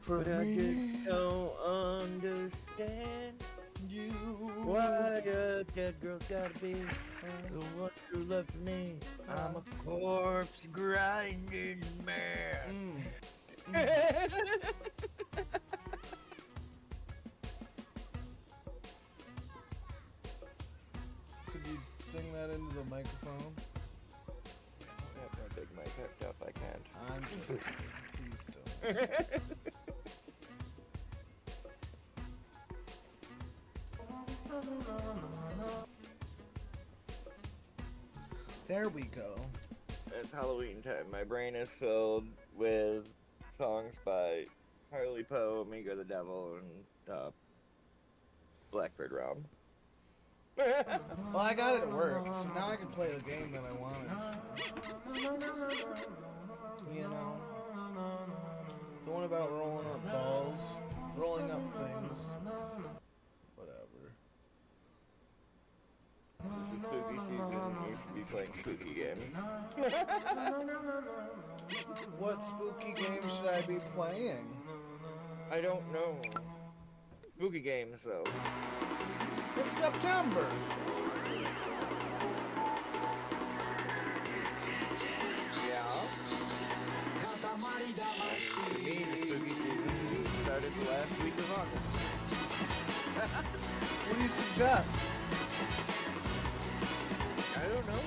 for But I me. just don't understand You. why a dead girl's gotta be the one true love for me. I'm a corpse grinding man. Could you sing that into the microphone? I have my big mic hooked up, I can't. I'm just kidding. Please don't. There we go. It's Halloween time. My brain is filled with songs by Harley Poe, Amigo the Devil, and Blackbird Realm. Well, I got it at work, so now I can play the game that I wanted. You know, the one about rolling up balls, rolling up things, whatever. It's a spooky season. You should be playing spooky games. What spooky game should I be playing? I don't know. Spooky games, though. It's September. Yeah. For me, the spooky season started the last week of August. What do you suggest? I don't know.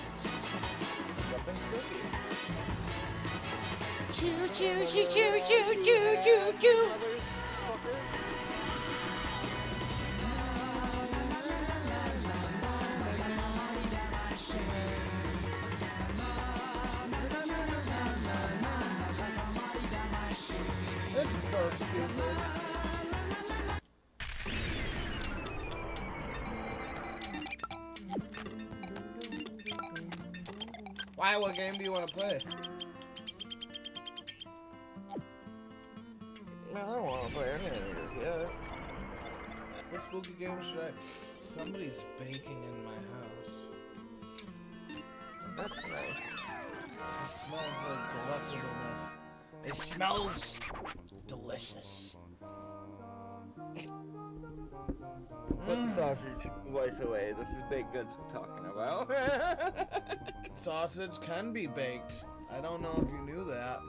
Something spooky. Choo choo choo choo choo choo choo choo. This is so stupid. Why? What game do you want to play? I don't want to play any of these yet. What spooky game should I? Somebody's baking in my house. That's nice. It smells like delectableness. It smells delicious. Put the sausage voice away. This is baked goods we're talking about. Sausage can be baked. I don't know if you knew that.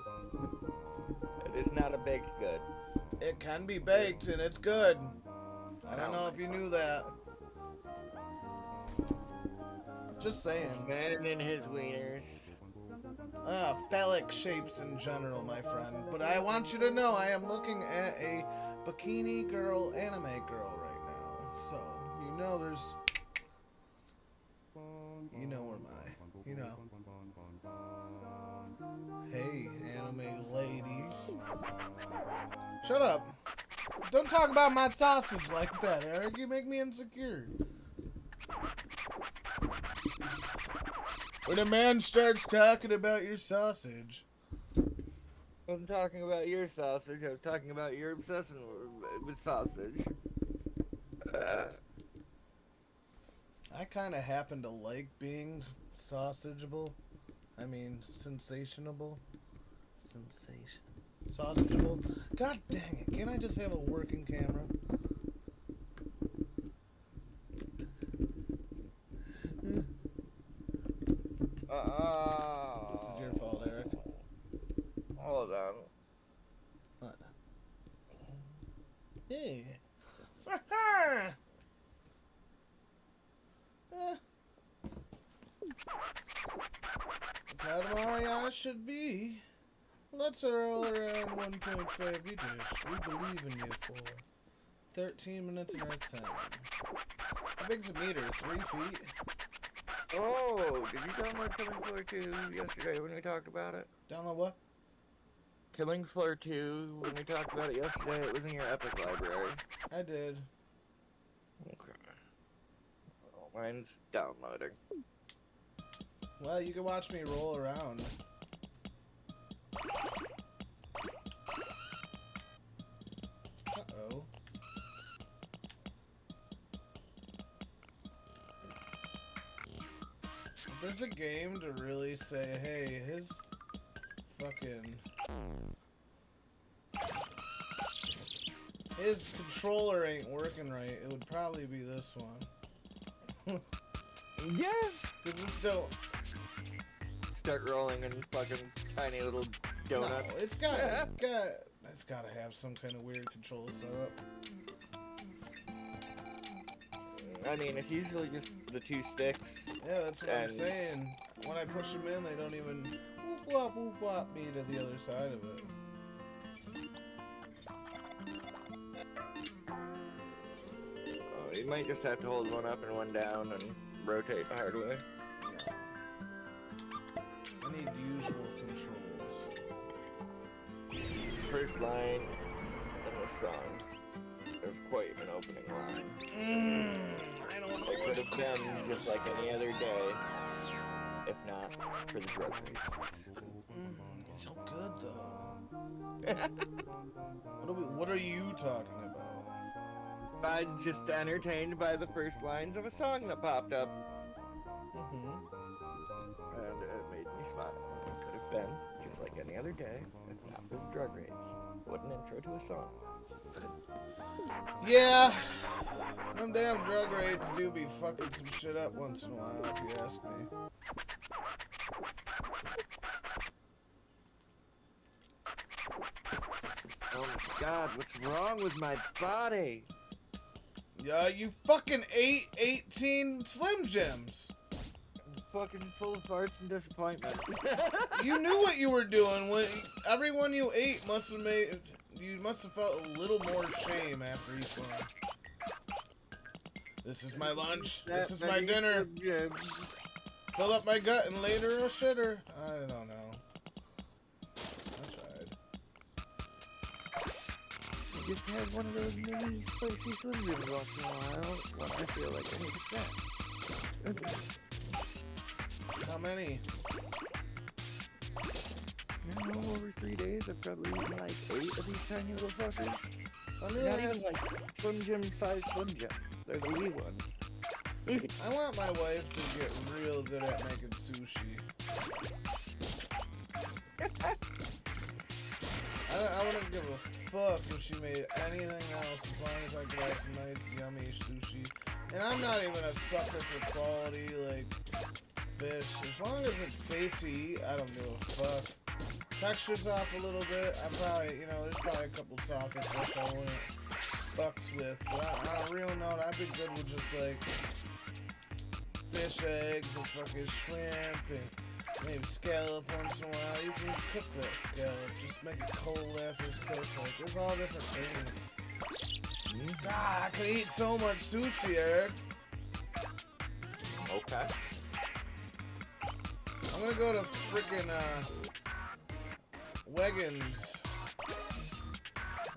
It is not a baked good. It can be baked and it's good. I don't know if you knew that. Just saying. Man in his wieners. Phallic shapes in general, my friend. But I want you to know I am looking at a bikini girl anime girl right now. So, you know there's... You know where my... You know. Hey, anime ladies. Shut up. Don't talk about my sausage like that, Eric. You make me insecure. When a man starts talking about your sausage. I wasn't talking about your sausage. I was talking about your obsession with sausage. I kind of happen to like being sausageable. I mean, sensationable. Sensation. Sausageable. God dang it. Can't I just have a working camera? This is your fault, Eric. Hold on. What? Hey. Katamari I should be. Let's roll around 1.5 meters. We believe in you for 13 minutes and Earth time. How big's a meter? 3 feet? Oh, did you download Killing Floor 2 yesterday when we talked about it? Download what? Killing Floor 2, when we talked about it yesterday, it was in your Epic library. I did. Okay. Well, mine's downloading. Well, you can watch me roll around. Uh-oh. If there's a game to really say, hey, his fucking... his controller ain't working right, it would probably be this one. Yeah. Cause this don't. Start rolling in fucking tiny little donuts. No, it's got to have some kind of weird control setup. I mean, it's usually just the 2 sticks. Yeah, that's what I'm And- saying. When I push them in, they don't even whoop wop me to the other side of it. Oh, you might just have to hold one up and one down and rotate the hard way. No. I need usual controls. First line in the song is quite an opening line. I don't know It could what's have been just like any other day, if not for the drug race. It's so good though. What are you talking about? I'm just entertained by the first lines of a song that popped up, Mm-hmm. and it made me smile. It could have been just like any other day, if not for the drug race. What an intro to a song. Yeah, them damn drug raids do be fucking some shit up once in a while, if you ask me. Oh my god, what's wrong with my body? Yeah, you fucking ate 18 Slim Jims. I'm fucking full of farts and disappointment. You knew what you were doing. When everyone you ate must have made, you must have felt a little more shame after each one. This is my lunch. This is my dinner. Fill up my gut and later a shitter. I don't know. I tried. I just had one of those mini spicy Slim Jims once in a while when I feel like I need a snack. How many? You know, over 3 days I've probably eaten like 8 of these tiny little fuckers. Let me Not even ask. like Slim Jim size Slim Jim. They're the wee ones. I want my wife to get real good at making sushi. I wouldn't give a fuck if she made anything else as long as I could have some nice, yummy sushi. And I'm not even a sucker for quality, like, fish. As long as it's safe to eat, I don't give a fuck. Texture's off a little bit. I probably, there's probably a couple socket fish I wouldn't fucks with. But on a real note, I'd be good with just, like, fish eggs and fucking shrimp and maybe scallop once in a while. You can cook that scallop. Just make it cold after it's cooked. Like, there's all different things. God, I could eat so much sushi, Eric. Okay. I'm gonna go to freaking Weggins.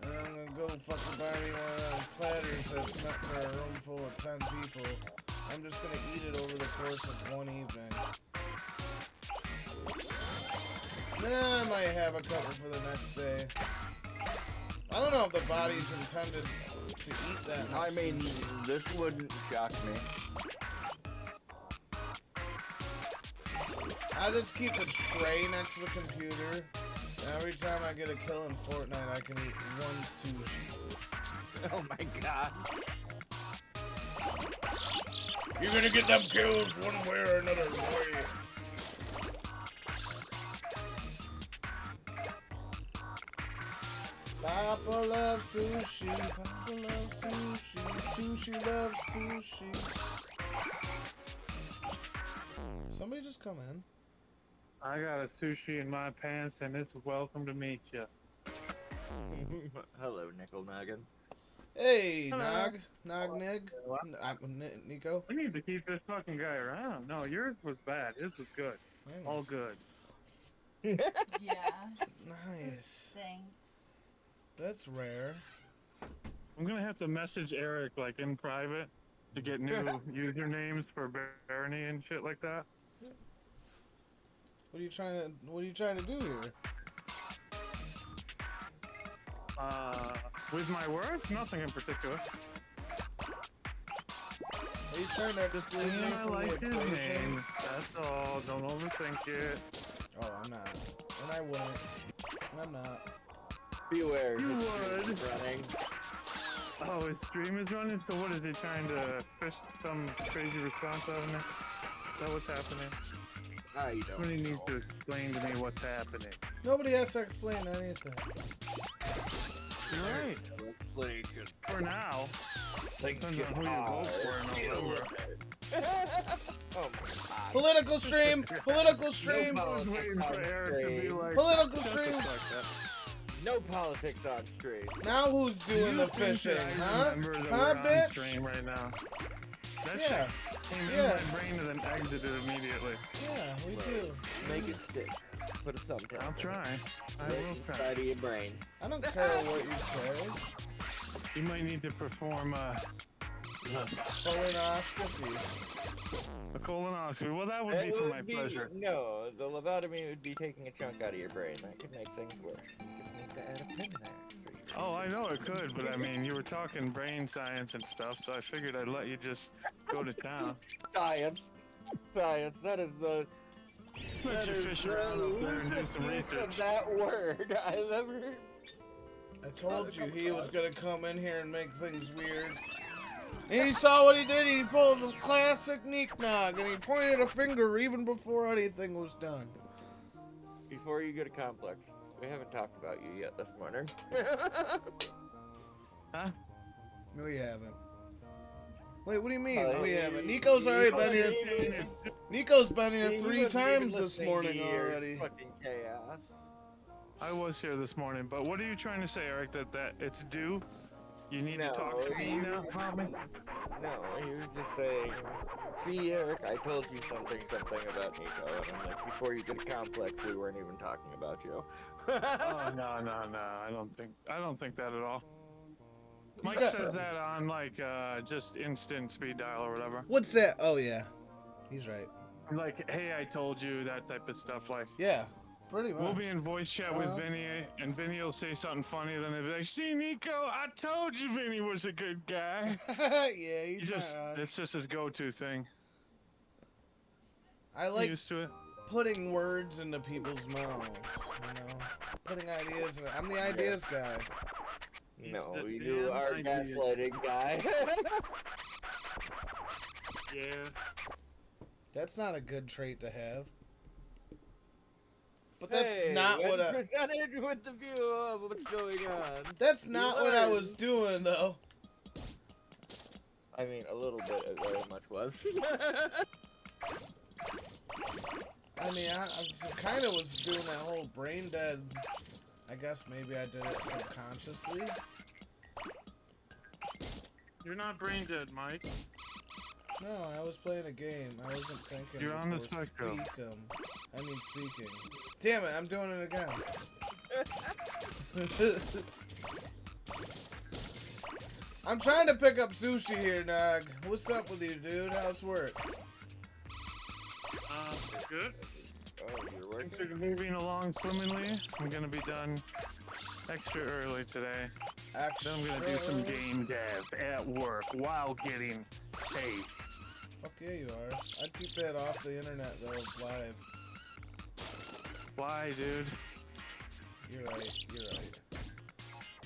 And I'm gonna go fucking buy me one of those platters that's meant for a room full of 10 people. I'm just gonna eat it over the course of one evening. Then I might have a couple for the next day. I don't know if the body's intended to eat that much I mean, sushi. this wouldn't shock me. I just keep the tray next to the computer. And every time I get a kill in Fortnite, I can eat one sushi. Oh my god. You're gonna get them kills one way or another way. Papa loves sushi. Papa loves sushi. Sushi loves sushi. Somebody just come in. I got a sushi in my pants, and it's welcome to meet you. Hello, Nickel Noggin. Hey, Hello. Nig. Nico. We need to keep this fucking guy around. No, yours was bad. His was good. All good. Yeah, Nice. thanks. That's rare. I'm gonna have to message Eric like in private to get new usernames for Barney and shit like that. What are you trying to do here? With my words, nothing in particular. Are you trying to Just exclude me saying I from liked the his equation? name. That's all. Don't overthink it. Oh, I'm not. And I wouldn't. And I'm not. Beware, You history is would. running. Oh, his stream is running. So what is he trying to fish some crazy response out of me? Is that what's happening? I don't Somebody needs know. to explain to me what's happening. Nobody has to explain anything. You're right. Explanation. For now. Things Depends get on who you vote for in hard. November. Oh my god. Political stream. Political No stream. I was waiting for Eric to be like, Political "Shut the stream. fuck up." No politics on stream. Now who's doing You the think that fishing, I huh? remember that Huh, we're on bitch? stream right now. That Yeah, shit came yeah. in my brain and then exited immediately. yeah, we do. Make it stick. Put a thumbtack. I'll in it. try. I Right will try. inside of your brain. I don't care what you say. You might need to perform a Colonoscopy. colonoscopy. Well, that would be It for would my be- pleasure. No, the lobotomy would be taking a chunk out of your brain. That could make things worse. You just need to add a pin there. Oh, I know it could, but I mean, you were talking brain science and stuff, so I figured I'd let you just go to town. Science. Science. That is the. Let that you is fish the around up there and do loosest some use research. of that word I've ever. I told you he was gonna come in here and make things weird. And he saw what he did. He pulled a classic Neeknog, and he pointed a finger even before anything was done. Before you get a complex, we haven't talked about you yet this morning. Huh? No, we haven't. Wait, what do you mean? Uh, we haven't. you- Nico's already you- been here. you- Nico's been here He 3 wasn't even times this listening morning to your already. Fucking chaos. I was here this morning, but what are you trying to say, Eric? That it's due? You need to talk to me now about me? No, he was just saying, see, Eric, I told you something about Nico, and I'm like, before you get a complex, we weren't even talking about you. Oh no! I don't think that at all. Mike got- says that on like just instant speed dial or whatever. What's that? Oh yeah, he's right. Like, hey, I told you, that type of stuff. Like, Yeah, pretty much. we'll be in voice chat with Uh-huh. Vinny, and Vinny will say something funny, then he'll be like, "See, Nico, I told you Vinny was a good guy." Yeah, He he's just, not. it's just his go-to thing. I I'm like used to it. putting words into people's mouths. You know, putting ideas. I'm the ideas guy. No, the you damn are idea. gaslighting guy. Yeah. That's not a good trait to have. But that's Hey, not when what I. presented with the view of what's going on. That's not what I learn. was doing though. I mean, a little bit, it very much was. I mean, I kind of was doing that whole brain dead. I guess maybe I did it subconsciously. You're not brain dead, Mike. No, I was playing a game. I wasn't thinking. You're on the before spectrum. speaking. Damn it! I'm doing it again. I'm trying to pick up sushi here, Nog. What's up with you, dude? How's work? Good. Oh, you're Things working? are moving along swimmingly. I'm gonna be done extra early today. Actually, Then I'm gonna do some game dev at work while getting paid. Fuck yeah, you are. I'd keep that off the internet though, live. Why, dude? You're right. You're right.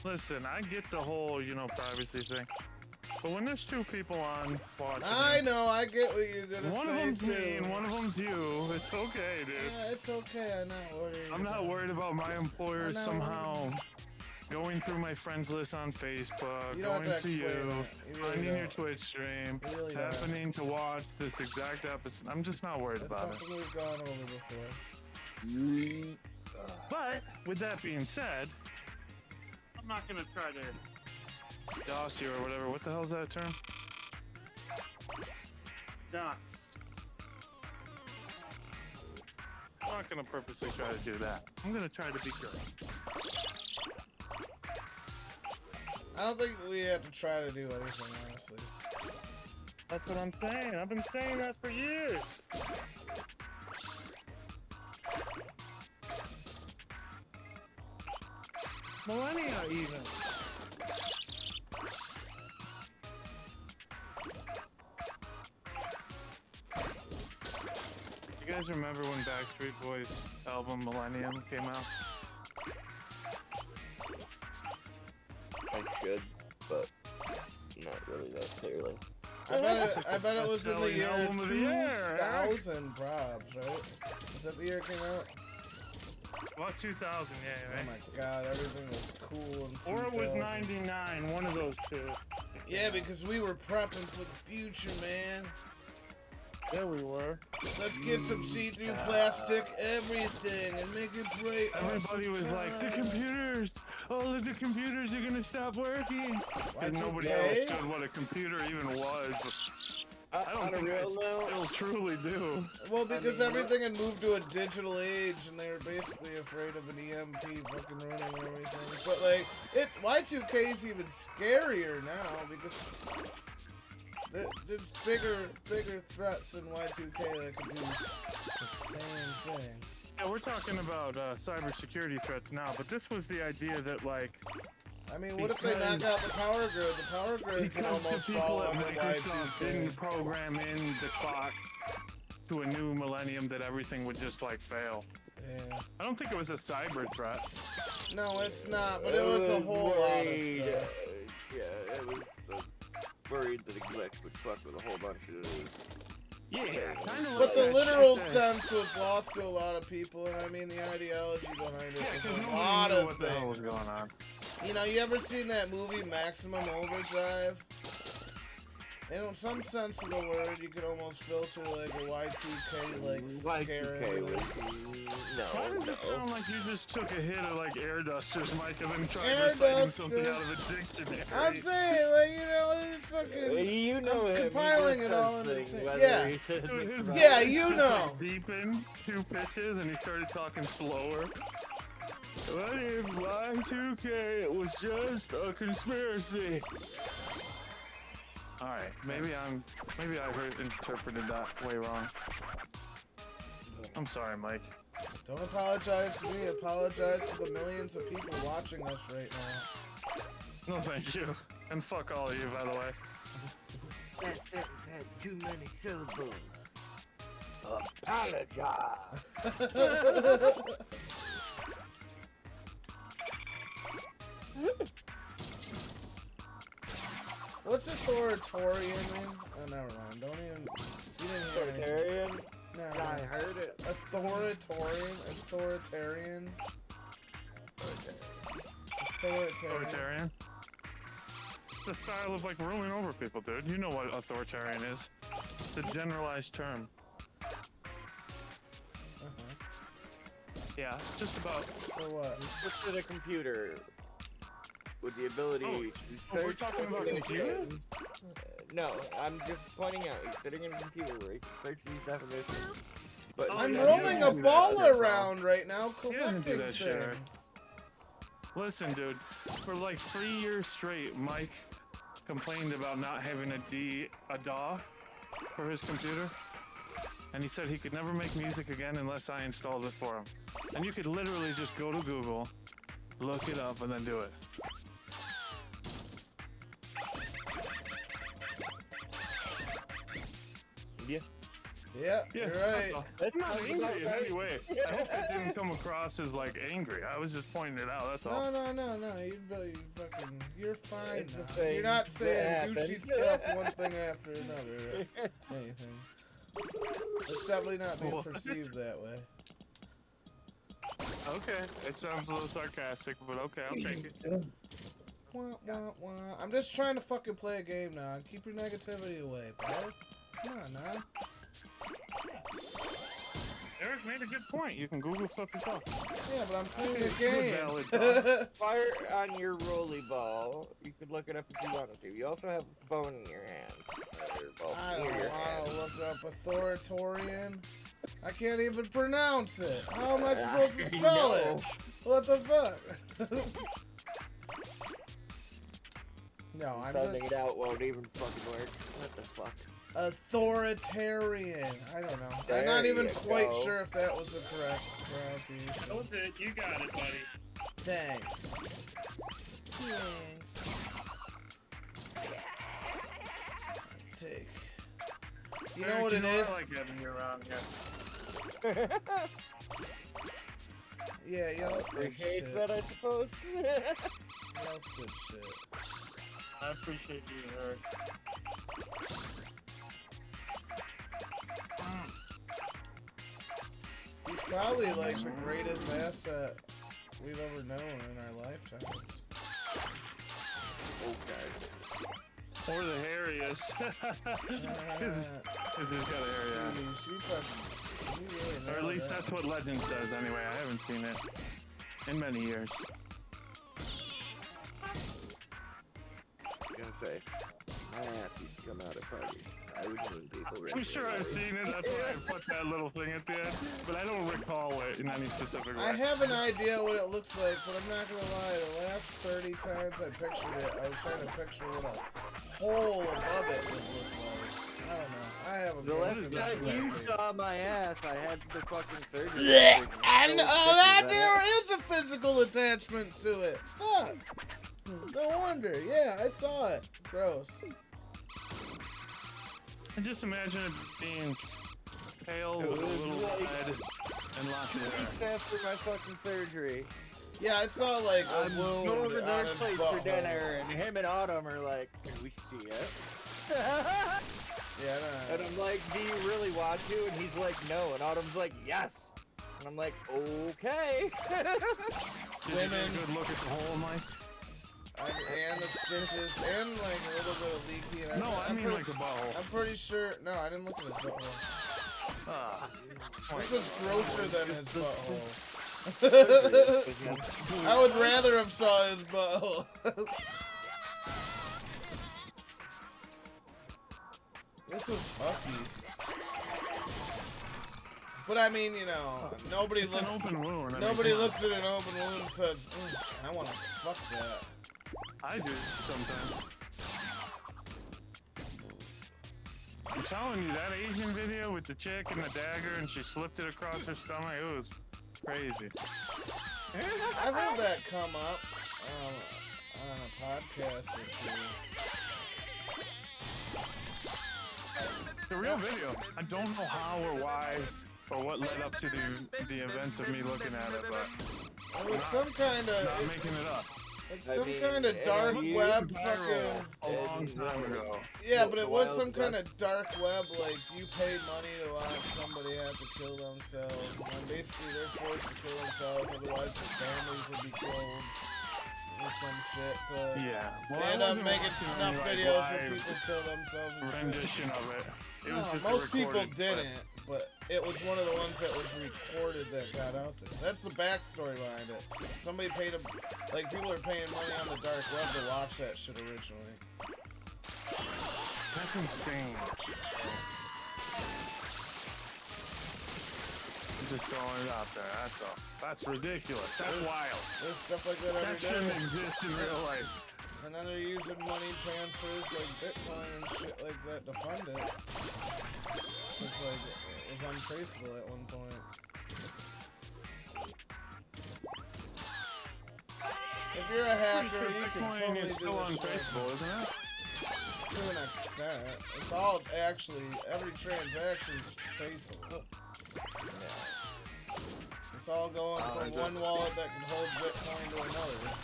Listen, I get the whole, privacy thing. But when there's two people on watching, I know. I get what you're gonna one of say them's too. me and one of them's you, it's okay, dude. Yeah, it's okay. I'm not worried. I'm not worried about my employers I know. somehow going through my friends list on Facebook, You don't going have to to you, explain it. You really finding your don't. Twitch stream, You really don't. happening to watch this exact episode. I'm just not worried That's about it. something we've gone over before. But with that being said, I'm not gonna try to DOS you or whatever. What the hell's that term? DOS. I'm not gonna purposely try to do that. I'm gonna try to be good. I don't think we have to try to do anything, honestly. That's what I'm saying. I've been saying that for years. Millennia, even. You guys remember when Backstreet Boys' album Millennium came out? I should, but I bet it was in the Best-selling year album of the year, Eric. 2000 probs, right? Is that the year it came out? What, 2000, yeah, Oh right? my god, everything was cool in 2000. Or it was 99, one of those two. Yeah, because we were prepping for the future, man. There we were. Let's get some see-through plastic everything and make it bright. Everybody was like, the computers! All of the computers are gonna stop working! And nobody Y2K? understood what a computer even was. I don't On a think real they note, still truly do. Well, because mean, everything had moved to a digital age, and they were basically afraid of an EMP fucking ruining everything. But like, Y2K is even scarier now because there's bigger threats in Y2K that could do the same thing. Yeah, we're talking about cybersecurity threats now, but this was the idea that, like, I mean, what if they knock out the power grid? The power grid can because the almost people fall at under Microsoft didn't Y2K. program in the clock to a new millennium, that everything would just, like, fail. Yeah. I don't think it was a cyber threat. No, it's not, but it was a whole lot of worried, stuff. yeah, it was worried that a glitch would fuck with a whole bunch of. Yeah, kind of. But the literal sense was lost to a lot of people, and I mean the ideology behind it Yeah, was because a lot nobody knew of what the hell was things. going on. You know, you ever seen that movie Maximum Overdrive? In some sense of the word, you could almost filter like a Y2K like scare Y2K into was it. Why does no. it sound like you just took a hit of like air dusters, Mike, and then tried Air reciting something duster. out of a dictionary? I'm saying, like, you know, it's fucking. You know I'm him. compiling he it does all into something, the same- whether yeah. he says Dude, it's his right. Yeah, voice you just, know. like, deepened 2 pitches, and he started talking slower. What if Y2K was just a conspiracy? All right, maybe I interpreted that way wrong. I'm sorry, Mike. Don't apologize to me, apologize to the millions of people watching us right now. No, thank you, and fuck all of you, by the way. That sentence had too many syllables. Apologize. What's authoritarian mean? Oh, never mind. Don't even. You didn't hear anything. Authoritarian? No, Yeah, I heard it. Authoritarian. Authoritarian? The style of like ruling over people, dude. You know what authoritarian is. It's a generalized term. Yeah, just about. For what? Just to the computer with the ability Oh, to oh, we're search talking about definitions. computers? No, I'm just pointing out. He's sitting in a computer where he can search these definitions. But Oh, I'm yeah, rolling you a don't do ball that, around right now, doesn't do collecting that shit, Eric. things. Listen, dude. For like 3 years straight, Mike complained about not having a DAW for his computer. And he said he could never make music again unless I installed it for him. And you could literally just go to Google, look it up, and then do it. yeah. Yeah, you're right. I'm not angry in any way. I hope it didn't come across as like angry. I was just pointing it out. That's all. No. You're fine It's the now. thing You're not that saying douchey happens. stuff one thing after another. Anything. It's definitely not being What? perceived that way. Okay, it sounds a little sarcastic, but okay, I'll take it. Wah, wah, wah. I'm just trying to fucking play a game now. Keep your negativity away, bro. Come on, now. Eric made a good point. You can Google stuff yourself. Yeah, but I'm playing Good a valid game. Fire on your rolly ball. You could look it up if you wanted to. You also have a bone in your hand. Or, well, I near don't your want hand. to look up authoritarian. I can't even pronounce it. How am I supposed to spell it? What the fuck? No, I'm Sounding just it out won't even fucking work. What the fuck? authoritarian. I don't know. I'm There not even you quite go. sure if that was the correct pronunciation. it. You got it, buddy. Thanks. Thanks. Take. You know what it is? I like having you around here. Yeah, that's good Appreciate shit. that, I suppose. That's good shit. I appreciate you, Eric. He's probably like the greatest asset we've ever known in our lifetimes. Okay. Or the hairiest. Cause he's got a hair, yeah. You really Or at nailed least that. that's what Legends does anyway. I haven't seen it in many years. I'm gonna say, my ass used to come out at parties. I would move people. I'm sure I've seen it, that's why I put that little thing at the end. But I don't recall it in any specific way. I have an idea what it looks like, but I'm not gonna lie. The last 30 times I pictured it, I was trying to picture what a hole above it would look like. I don't know. I have a The last massive time you imagination. saw my ass, I had the fucking surgery. Blech! And So that pictures there is a physical attachment to it. Fuck. No wonder. Yeah, I saw it. Gross. And just imagine it being pale It with a was little like- red and lots of 2 hair. weeks after my fucking surgery. Yeah, I saw like a I'm wound going to on their his place for butthole. dinner, and him and Autumn are like, "Can we see it?" Yeah, And I'm like, "Do you really want to?" And he's like, "No." And Autumn's like, "Yes." And I'm like, "Okay." Did you get Women. a good look at the hole, Mike? and the stitches, and like a little bit of leaky. And No, I I'm mean pretty, like a butthole. I'm pretty sure. No, I didn't look at his butthole. Ah. This was grosser than his butthole. Especially- I would rather have saw his butthole. This was ucky. But I mean, you know, nobody It's an looks. open wound. I mean, Nobody come on. looks at an open wound and says, "I want to fuck that." I do sometimes. I'm telling you, that Asian video with the chick and the dagger and she slipped it across her stomach, it was crazy. I've heard that come up on a podcast or two. The real video. I don't know how or why or what led up to the events of me looking at it, but It was some kind not of. making it up. It's I some mean, kind of dark you- web Viral fucking. a long time ago. Yeah, but the it was Wild some kind West. of dark web, like you pay money to watch somebody have to kill themselves, and basically they're forced to kill themselves, otherwise their families would be killed, or some shit. So Yeah. Well, they I end up wasn't making watching snuff any, like, videos where live people kill themselves and shit. rendition of it. It was No, just a most people recorded clip. didn't, but it was one of the ones that was recorded that got out there. That's the backstory behind it. Somebody paid like people are paying money on the dark web to watch that shit originally. That's insane. I'm just throwing it out there. That's all. That's ridiculous. That's wild. There's stuff like that That every shouldn't day. exist in real life. And then they're using money transfers like Bitcoin and shit like that to fund it. It's like, it was untraceable at one point. If you're a hacker, Pretty you sure can Bitcoin totally is do still this shit. untraceable, isn't it? To an extent. It's all actually, every transaction's traceable. It's all going from is it? one wallet that can hold Bitcoin to another.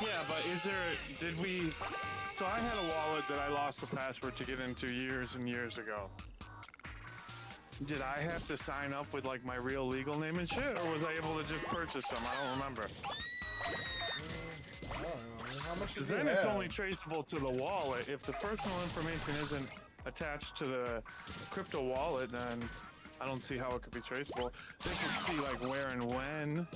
Yeah, but is there? Did we? So I had a wallet that I lost the password to get into years and years ago. Did I have to sign up with like my real legal name and shit, or was I able to just purchase them? I don't remember. I don't know. How much did Because you then have? it's only traceable to the wallet. If the personal information isn't attached to the crypto wallet, then I don't see how it could be traceable. They could see like where and when.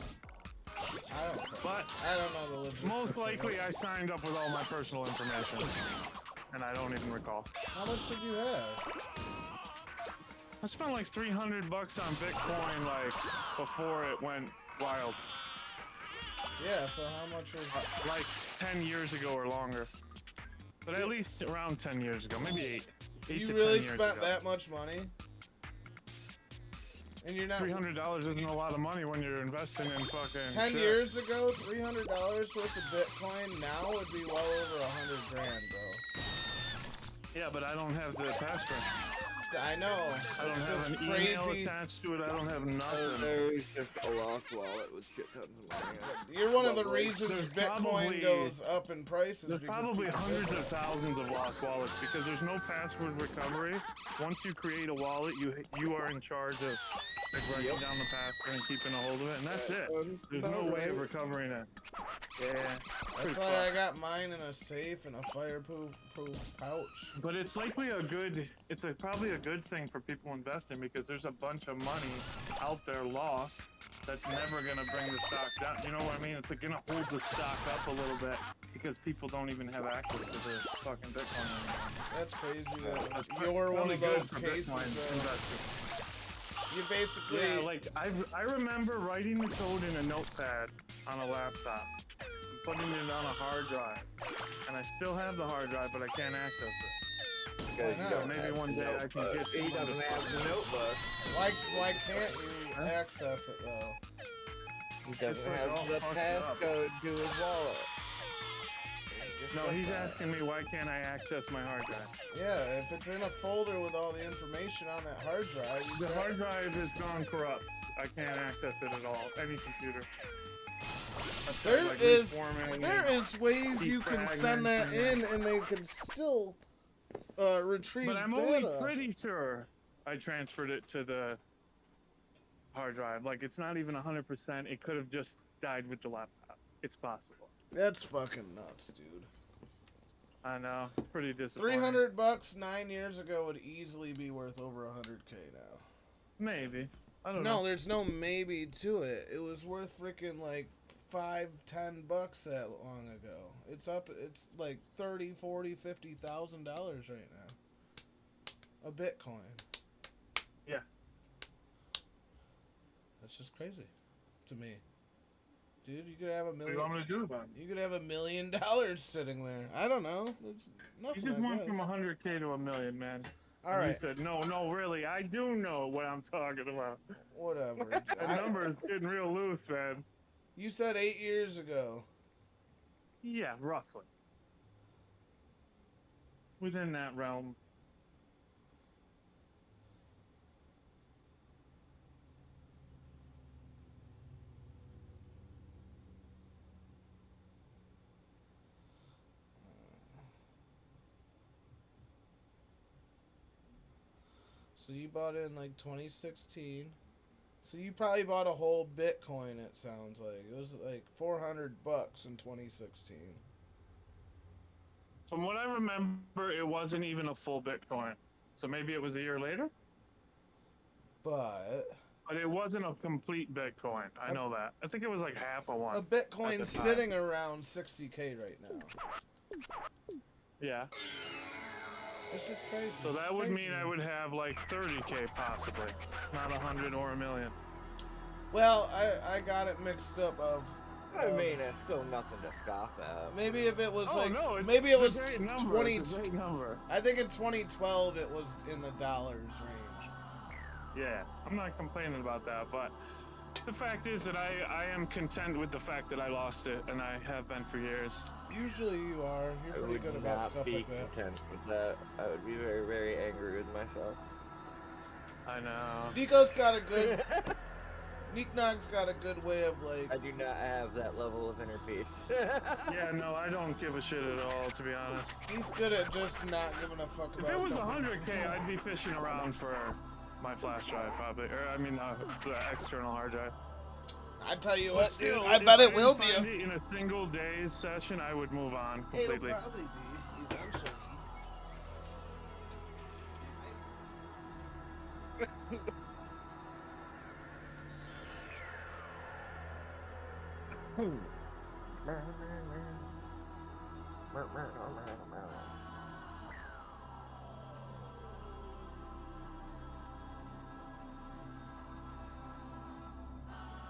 I don't know. But I don't know the logistics. most of likely it. I signed up with all my personal information. And I don't even recall. How much did you have? I spent like $300 on Bitcoin like before it went wild. Yeah, so how much was... Like 10 years ago or longer. But at least around 10 years ago, maybe 8. 8 You to really 10 years spent ago. that much money? And you're not... $300 isn't a lot of money when you're investing in fucking 10 shit. years ago, $300 worth of Bitcoin now would be well over 100 grand, bro. Yeah, but I don't have the password. I know. I don't It's have just an email crazy. attached to it. I don't have nothing. There's just a lost wallet with shit tons of money. in it. You're one of the Well, like, reasons there's Bitcoin probably- goes up in prices. There's because probably people hundreds did of that. thousands of lost wallets because there's no password recovery. Once you create a wallet, you are in charge of like writing down the password and keeping a hold of it, and that's it. Sounds There's no about way of right. recovering it. Yeah. That's why I got mine in a safe and a fireproof pouch. But it's likely probably a good thing for people investing because there's a bunch of money out there lost that's never gonna bring the stock down. You know what I mean? It's like gonna hold the stock up a little bit because people don't even have access to the fucking Bitcoin anymore. That's crazy That's that you're one probably of good those for cases. Bitcoin investors. You basically. Yeah, like I remember writing the code in a notepad on a laptop and putting it on a hard drive, and I still have the hard drive, but I can't access it. Because Why you not? don't Maybe have one the day I can notebook. get He someone to doesn't have the notebook. Why can't you access it though? He doesn't like have all the fucked up. passcode to his wallet. No, he's asking me why can't I access my hard drive. Yeah, if it's in a folder with all the information on that hard drive, you The got- hard drive is gone corrupt. I can't access it at all. Any computer. I've tried, There like, is reforming there it. is ways you can send that in and they can still retrieve But I'm data. only pretty sure I transferred it to the hard drive. Like, it's not even 100%. It could have just died with the laptop. It's possible. That's fucking nuts, dude. I know. Pretty disappointing. $300 9 years ago would easily be worth over $100K now. Maybe. I don't No, know. there's no maybe to it. It was worth freaking like $5-10 that long ago. It's up. It's like $30, $40, $50,000 right now. A Bitcoin. Yeah. That's just crazy to me, dude. You could have a What do million. you want me to do about it? You could have $1 million sitting there. I don't know. It's You nothing. just I went guess. from 100K to $1 million, man. All And right. You said, no, really, I do know what I'm talking about. Whatever. That number is getting real loose, man. You said 8 years ago. Yeah, roughly. Within that realm. So you bought it in like 2016. So you probably bought a whole Bitcoin. It sounds like it was like $400 in 2016. From what I remember, it wasn't even a full Bitcoin. So maybe it was a year later? But But it wasn't a complete Bitcoin. I know that. I think it was like half a a one. Bitcoin's At the time. sitting around 60K right now. Yeah. It's just crazy. So that It's would crazy. mean I would have like 30K possibly. Not 100 or a million. Well, I got it mixed up. I mean, it's still nothing to scoff at. Maybe if it was Oh like no, maybe it it's was a great number. 20. It's a great number. I think in 2012 it was in the dollars range. Yeah, I'm not complaining about that, but the fact is that I am content with the fact that I lost it, and I have been for years. Usually you are. I You're pretty would good about not stuff be like that. content with that. I would be very, very angry with myself. I know. Nico's got a good. Nicknock's got a good way of like. I do not have that level of inner peace. Yeah, no, I don't give a shit at all, to be honest. He's good at just not giving a fuck about. If it was something. 100K, I'd be fishing around for my flash drive, probably. Or, I mean, the external hard drive. I tell you But what, still, dude. I if bet it didn't will be. find it in a single day's session, I would move on It'll completely. probably be eventually.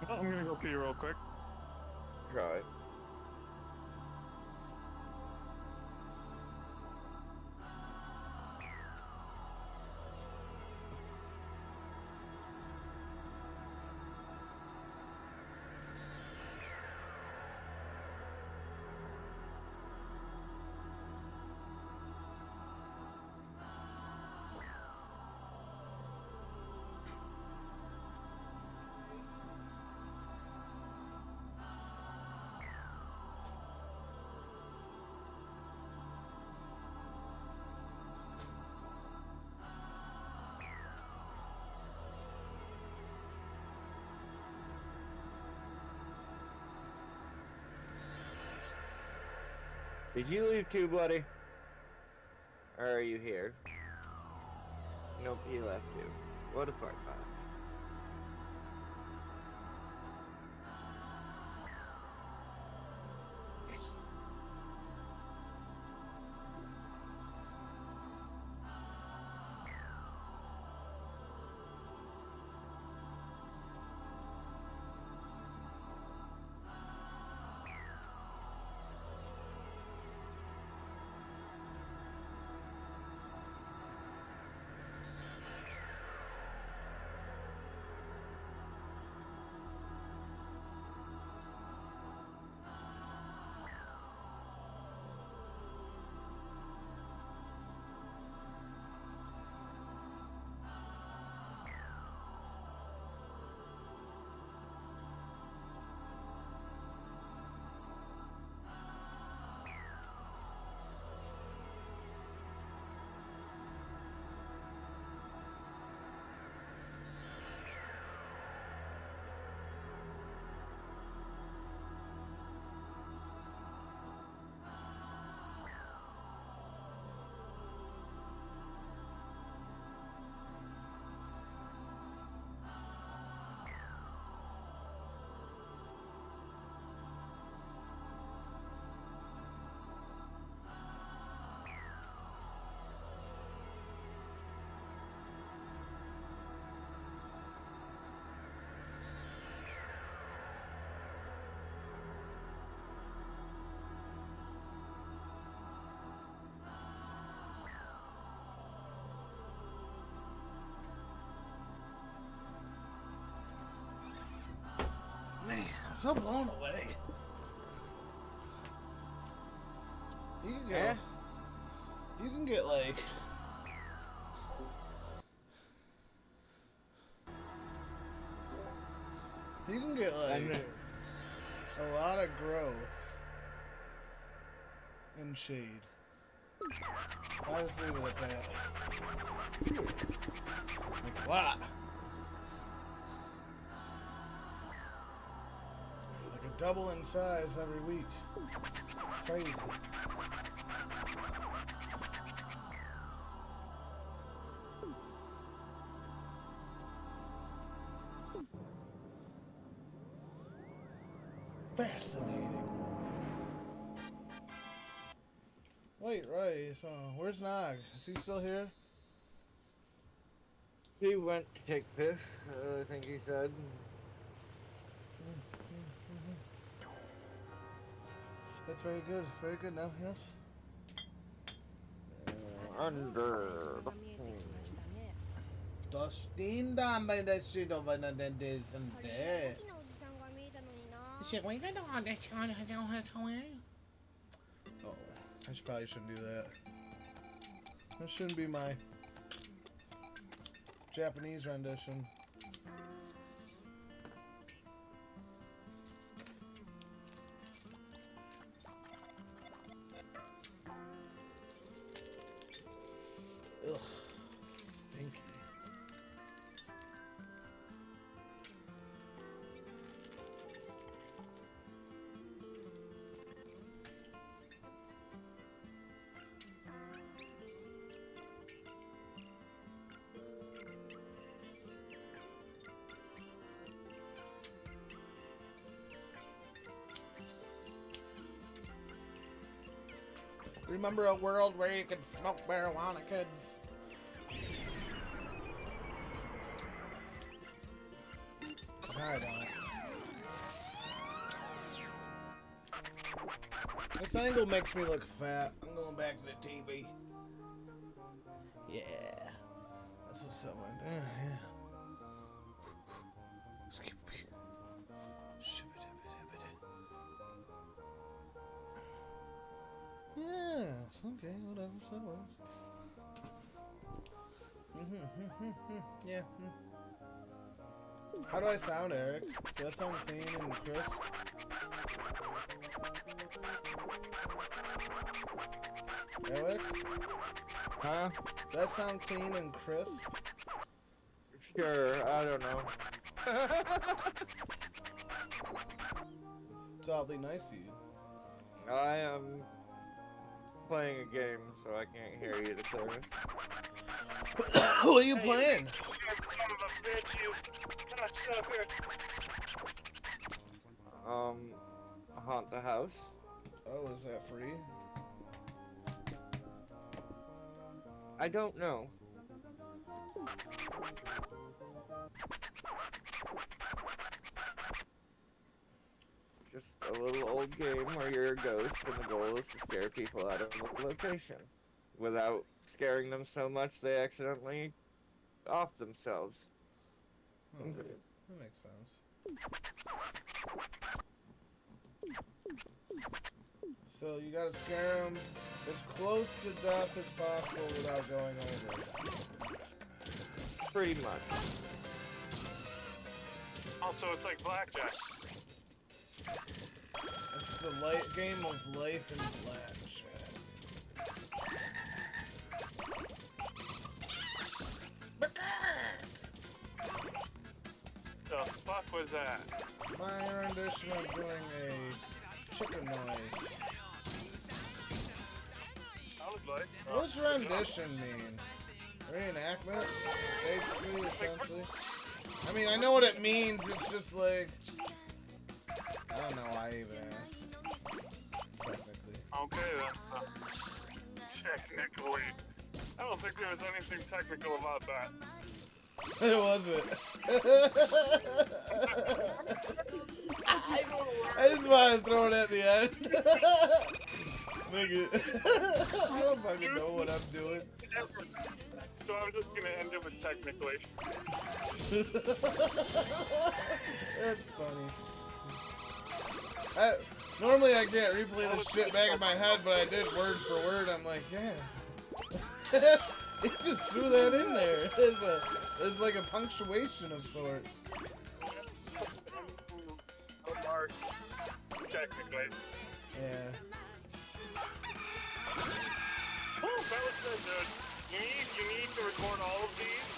Well, I'm gonna go pee real quick. Right. Did you leave too, buddy? Or are you here? Nope, he left too. What a fart box. Man, I'm so blown away. You can go. Eh? You can get like. You can get like a lot of growth in shade. I'll just leave it at that. Like, what? Like a double in size every week. Crazy. Fascinating. Wait, right, so where's Nog? Is he still here? He went to take a piss, I think he said. That's very good. Very good now, yes? Under the Dustin down by the street over the days and there. Oh, probably shouldn't do that. That shouldn't be my Japanese rendition. Ugh, stinky. Remember a world where you could smoke marijuana, kids? I don't. This angle makes me look fat. I'm going back to the TV. Yeah. That's what's up. Yeah. Yes, okay, whatever, so yeah. How do I sound, Eric? Does that sound clean and crisp? Eric? Huh? Does that sound clean and crisp? Sure, I don't know. It's awfully nice of you. I am playing a game, so I can't hear you the clearest. What are you playing? Son of a bitch, you cocksucker. Haunt the House. Oh, is that free? I don't know. Just a little old game where you're a ghost and the goal is to scare people out of a location without scaring them so much they accidentally off themselves. Oh, that makes sense. So you gotta scare them as close to death as possible without going over it. Pretty much. Also, it's like blackjack. It's the game of life and blackjack. The fuck was that? My rendition of doing a chicken noise. Sounded like. What's rendition mean? Reenactment? Basically, essentially. I mean, I know what it means, it's just like... I don't know why I even asked. Technically. Okay, then. Technically. I don't think there was anything technical about that. It wasn't. I just wanted to throw it at the end. Nigga. I don't fucking know what I'm doing. So I'm just gonna end it with technically. That's funny. Normally I can't replay this shit back in my head, but I did word for word. I'm like, yeah. It just threw that in there. It's like a punctuation of sorts. Mark, technically. Yeah. Oh, that was good, dude. You need to record all of these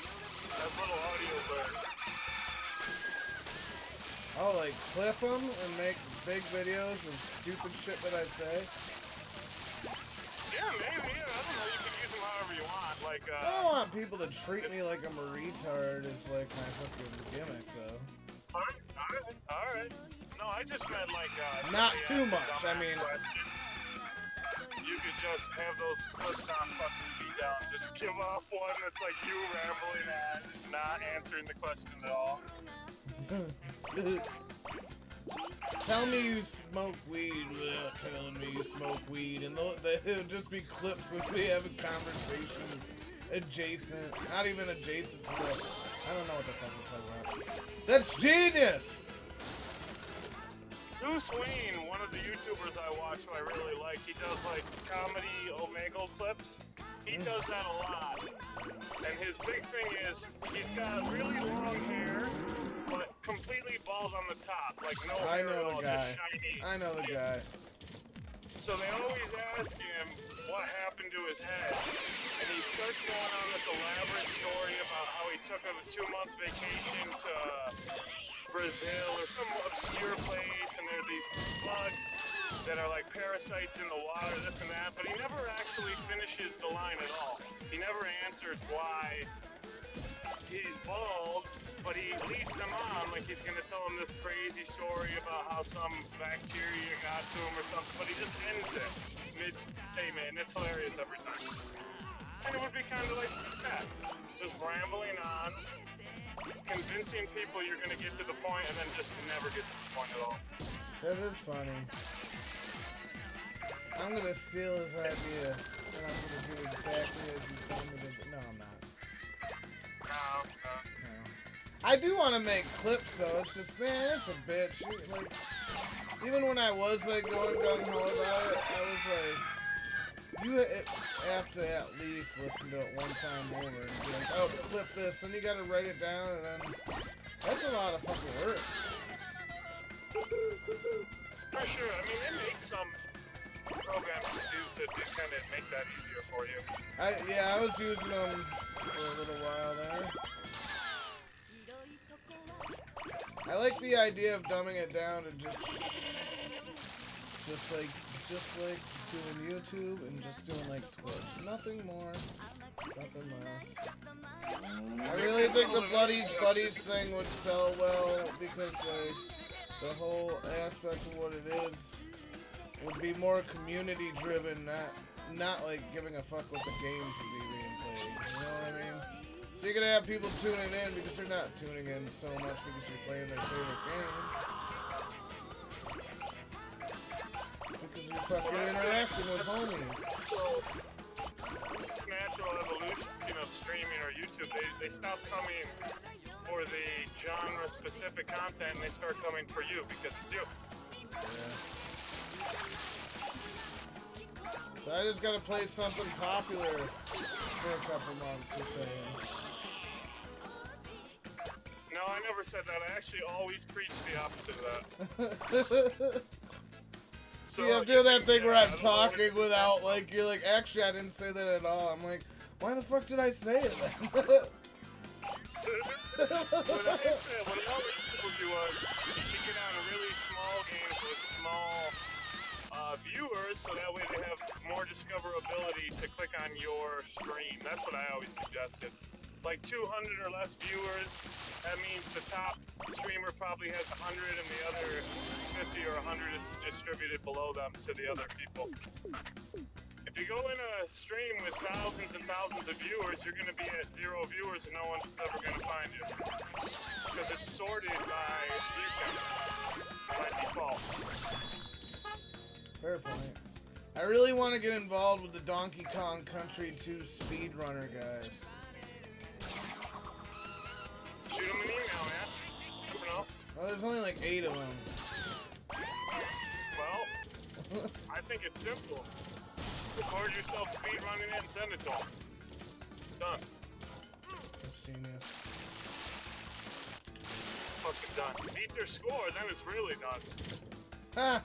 as little audio bursts. I'll like clip them and make big videos of stupid shit that I say. Yeah, maybe. Yeah, I don't know. You can use them however you want. Like, I don't want people to treat me like I'm a retard as like my fucking gimmick though. Alright. No, I just meant like, Not somebody too asked a much, I dumbass mean- question. You could just have those clips on fucking speed down. Just give off one that's like you rambling and not answering the question at all. Tell me you smoke weed without telling me you smoke weed, and it'll just be clips of me having conversations adjacent, not even adjacent to the. I don't know what the fuck I'm talking about. That's genius. Bruce Wayne, one of the YouTubers I watch who I really like, he does like comedy Omegle clips. He does that a lot. And his big thing is he's got really long hair, but completely bald on the top. Like no I hair at know all, the guy. just shiny. I know the guy. So they always ask him what happened to his head. And he starts going on this elaborate story about how he took a 2-month vacation to Brazil or some obscure place, and there are these bugs that are like parasites in the water, this and that, but he never actually finishes the line at all. He never answers why he's bald, but he leads them on like he's gonna tell them this crazy story about how some bacteria got to him or something, but he just ends it mid-statement, and it's hilarious every time. And it would be kind of like that, just rambling on, convincing people you're gonna get to the point, and then just never get to the point at all. That is funny. I'm gonna steal his idea, and I'm gonna do exactly as you told me to do. No, I'm not. No. No. I do want to make clips though. It's just, man, it's a bitch. Like, even when I was like going gung ho about it, I was like, you have to at least listen to it one time over and be like, oh, clip this, and you got to write it down, and then that's a lot of fucking work. For sure. I mean, they make some programs to kind of make that easier for you. I was using them for a little while there. I like the idea of dumbing it down to just Just like doing YouTube and just doing like Twitch. Nothing more, nothing less. I really think the Bloodies Buddies thing would sell well because like the whole aspect of what it is would be more community driven, not like giving a fuck what the games would be being played. You know what I mean? So you're gonna have people tuning in because they're not tuning in so much because you're playing their favorite game. Because you're fucking interacting with homies. Natural evolution of streaming or YouTube, they stop coming for the genre-specific content and they start coming for you because it's you. Yeah. So I just gotta play something popular for a couple months, you're saying. No, I never said that. I actually always preach the opposite of that. See, I'm doing that thing where I'm talking without, like, you're like, actually, I didn't say that at all. I'm like, why the fuck did I say it then? What I always told you was you should get on really small games with small viewers, so that way they have more discoverability to click on your stream. That's what I always suggested. Like 200 or less viewers, that means the top streamer probably has 100 and the other 50 or 100 is distributed below them to the other people. If you go in a stream with thousands and thousands of viewers, you're going to be at 0 viewers and no one's ever going to find you. Because it's sorted by view count, by default. Fair point. I really want to get involved with the Donkey Kong Country 2 speedrunner guys. Shoot them an email, man. Never know. Well, there's only like 8 of them. Well, I think it's simple. Record yourself speedrunning it and send it to them. Done. That's genius. Fucking done. Beat their score, then it's really done. Ha!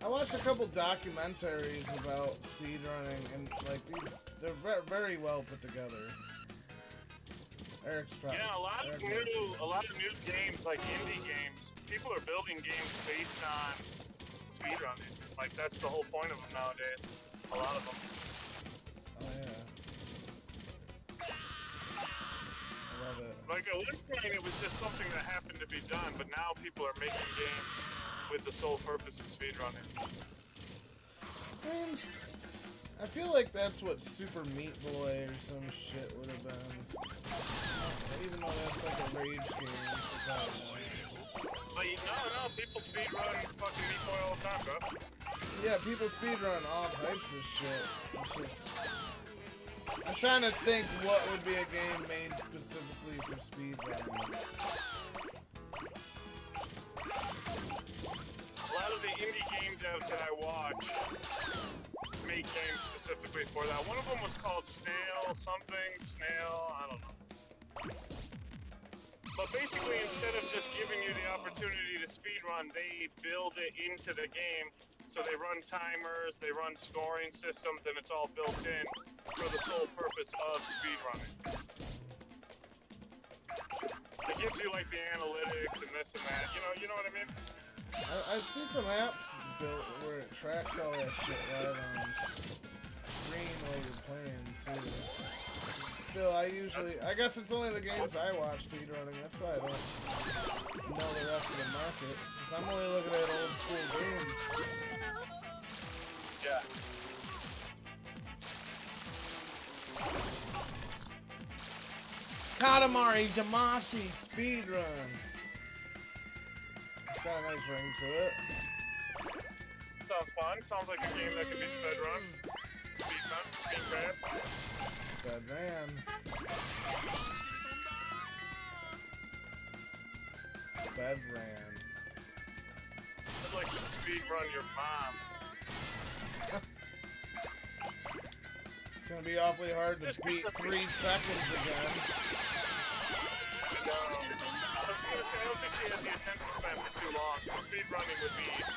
I watched a couple documentaries about speedrunning, and like they're very well put together. Eric's probably. Yeah, a lot of new games, like indie games, people are building games based on speedrunning. Like that's the whole point of them nowadays. A lot of them. Oh yeah. I love it. Like at one point, it was just something that happened to be done, but now people are making games with the sole purpose of speedrunning. I mean, I feel like that's what Super Meat Boy or some shit would have been. Even though that's like a rage game. But no, people speedrun fucking Meat Boy all the time, bro. Yeah, people speedrun all types of shit. It's just... I'm trying to think what would be a game made specifically for speedrunning. A lot of the indie game devs that I watch make games specifically for that. One of them was called Snail, I don't know. But basically, instead of just giving you the opportunity to speedrun, they build it into the game. So they run timers, they run scoring systems, and it's all built in for the sole purpose of speedrunning. It gives you like the analytics and this and that. You know what I mean? I see some apps built where it tracks all that shit right on screen while you're playing too. Still, I guess it's only the games I watch speedrunning. That's why I don't know the rest of the market. Because I'm only looking at old school games. Yeah. Katamari Damacy speedrun. It's got a nice ring to it. Sounds fun. Sounds like a game that could be speedrun. Speedrun. Speedrun. Speedrun. I'd like to speedrun your mom. It's gonna be awfully hard to beat 3 seconds again. And, I was gonna say, I don't think she has the attention span for too long, so speedrunning would be the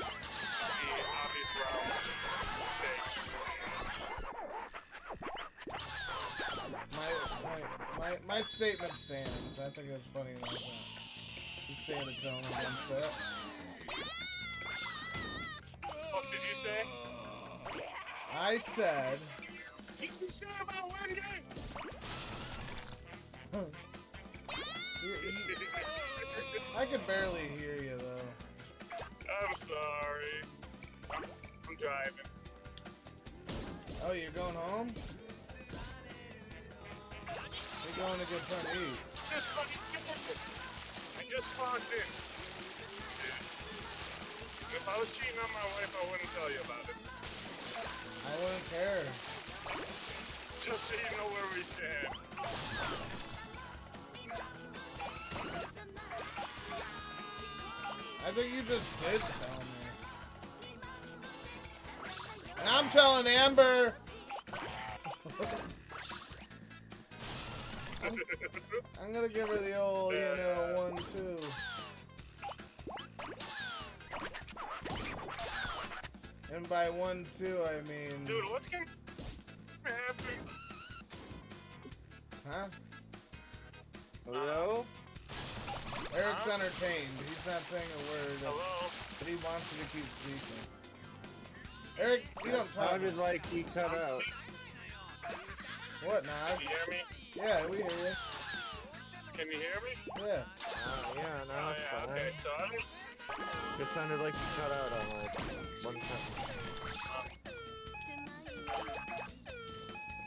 obvious route to take. My statement stands. I think it's funny enough that to stand its own against that. fuck did you say? I said. What did you say about Wendy? I could barely hear you though. I'm sorry. I'm driving. Oh, you're going home? You're going to get something to eat. Just fucking I just clocked in. If I was cheating on my wife, I wouldn't tell you about it. I wouldn't care. Just so you know where we stand. I think you just did tell me. And I'm telling Amber. I'm gonna give her the old, 1-2. And by 1-2, I mean. Dude, what's gonna happen? Huh? Hello? Eric's entertained. He's not saying a word, Hello? but he wants you to keep speaking. Eric, you don't talk. Sounded like he cut out. What, Nod? Can you hear me? Yeah, we hear you. Can you hear me? Yeah. Yeah, no, Oh, it's yeah, fine. okay, so I don't... It sounded like he cut out on like 1 second.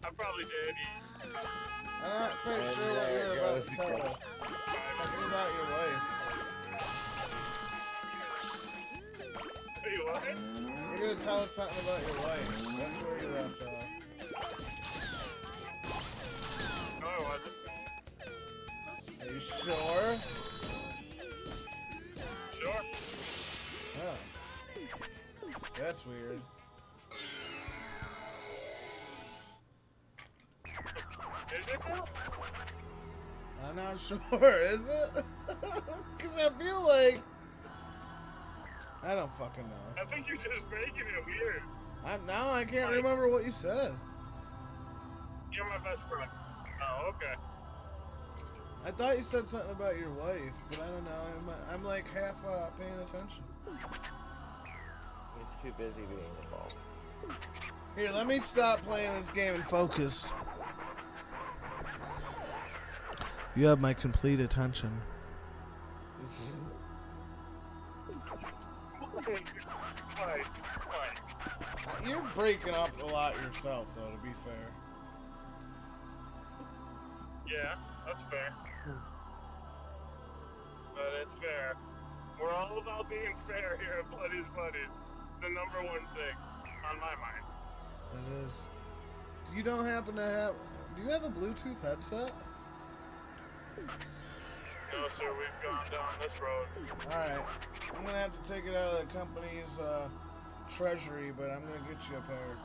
I probably did. I'm not quite And sure what there you're it about goes to tell again. us. Something about your wife. Hey, what? You're gonna tell us something about your wife. That's where you left off. No, I wasn't. Are you sure? Sure. Oh. That's weird. Is it though? I'm not sure, is it? Cause I feel like I don't fucking know. I think you're just making it weird. Now I can't remember what you said. You're my best friend. Oh, okay. I thought you said something about your wife, but I don't know. I'm like half paying attention. He's too busy being involved. Here, let me stop playing this game and focus. You have my complete attention. Why? You're breaking up a lot yourself, though, to be fair. Yeah, that's fair. But it's fair. We're all about being fair here at Buddies Buddies. It's the number one thing on my mind. It is. You don't happen to have... Do you have a Bluetooth headset? No, sir, we've gone down this road. Alright. I'm gonna have to take it out of the company's treasury, but I'm gonna get you a pair.